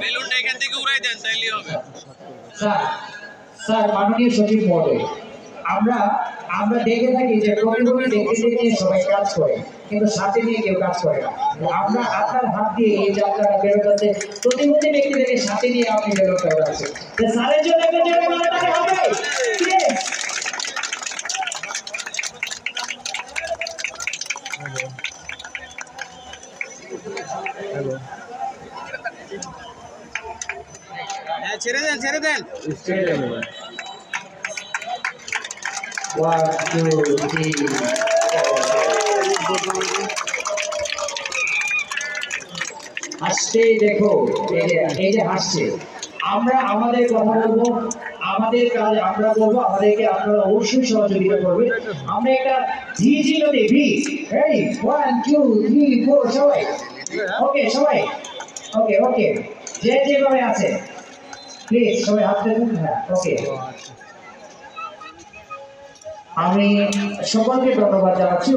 বেলুনটা এখান থেকে উড়াই দেন তাইলেই হবে। স্যার স্যার মাননীয় সচিব মহোদয়, আমরা আমরা দেখে থাকি যে প্রতিদিনই দেখতে নিয়ে সবাই কাজ করে, কিন্তু সাথে নিয়ে কেউ কাজ করে না। আমরা আপনার হাত দিয়ে এই যাত্রাটা বেরোতে প্রতিবন্ধী ব্যক্তিদেরকে সাথে নিয়ে আপনি বেরোতে পারছেন। স্যারের জন্য একটা জোরে বলাটা হবে। ছেড়ে দেন ছেড়ে দেন। 1 2 3 হাসতে দেখো, এই যে হাসছে। আমরা আমাদের কথা বলবো, আমাদের কাজ আমরা করবো, আমাদেরকে আপনারা অবশ্যই সহযোগিতা করবে। আমরা একটা জি নদী ভি, এই 1 2 3 4 সবাই ওকে, সবাই ওকে ওকে, যে যেভাবে আছে প্লিজ সবাই হাত তুলুন। হ্যাঁ ওকে, আমি সকলকে ধন্যবাদ জানাচ্ছি।